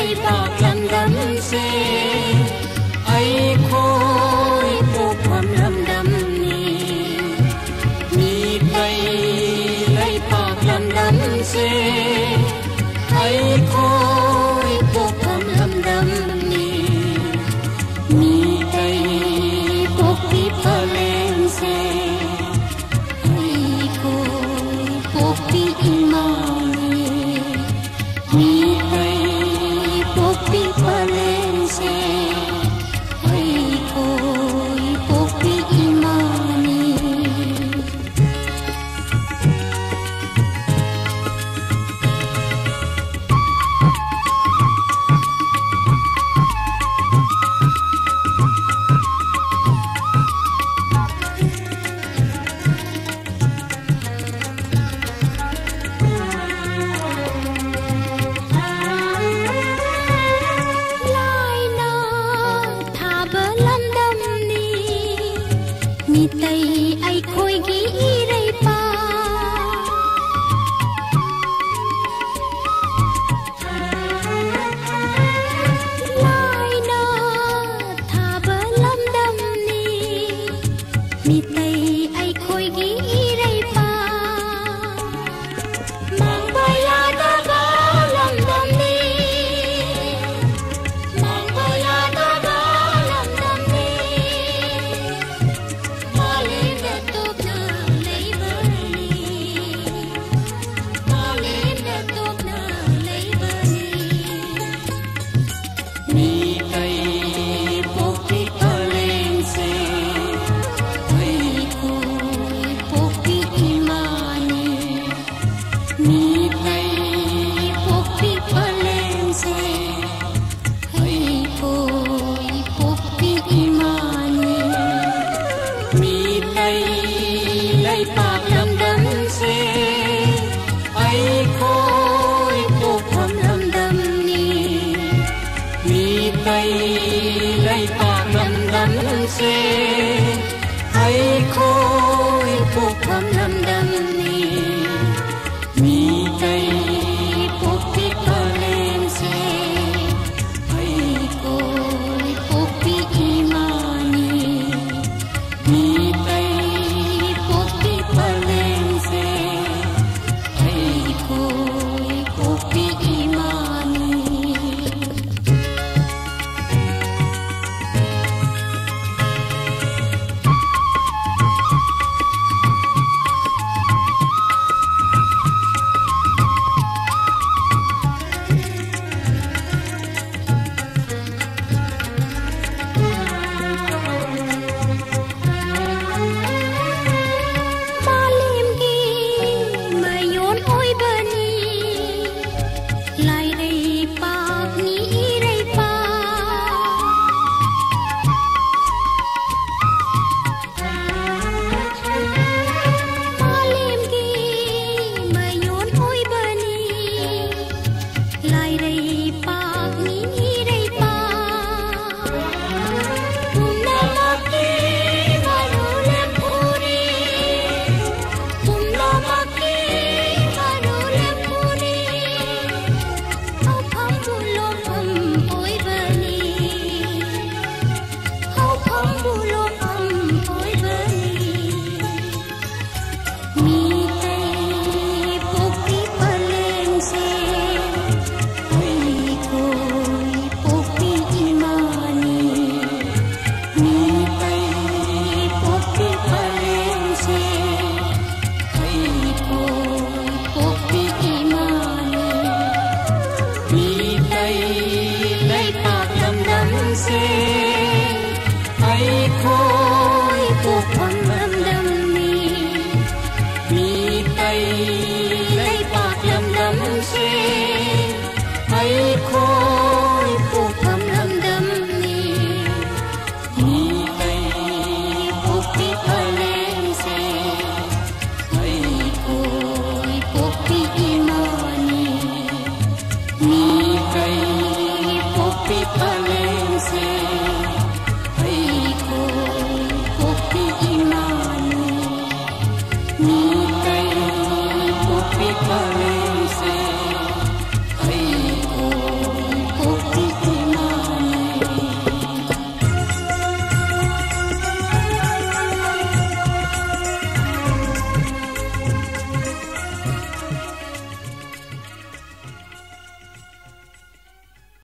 lấy bạc lâm đắm xe ấy khôi phục phẩm lâm đắm mi cây lấy bạc lâm đắm xe ấy khôi phục phẩm lâm đắm mi cây phục đi phơ lên xe ấy khôi phục đi imani mi cây phục đi phơ lên xe ấy khôi phục đi imani mi tay ai khôi ghi rây pa lai na tha bơ lâm đâm ni mi tay ai khôi ghi rây pa mang bay ya ta ba lâm đâm ni mang bay ya ta ba lâm đâm ni mi cây phục đi phơ lên xe ấy khôi phục đi imani mi cây phục đi phơ lên xe ấy khôi phục đi imani mi cây lấy bạc lâm đắm xe ấy khôi phục phẩm lâm đắm mi cây lấy bạc lâm đắm xe ấy khôi phục phẩm lâm đắm mi cây phục đi phơ lên xe ấy khôi phục đi imani mi cây phục đi phơ lên xe ấy khôi phục đi imani ấy khôi phục phẩm lâm đắm mi tay lấy bạc lâm đắm xe ấy khôi phục phẩm lâm đắm mi tay phục đi phơ lên xe ấy khôi phục đi imani mi tay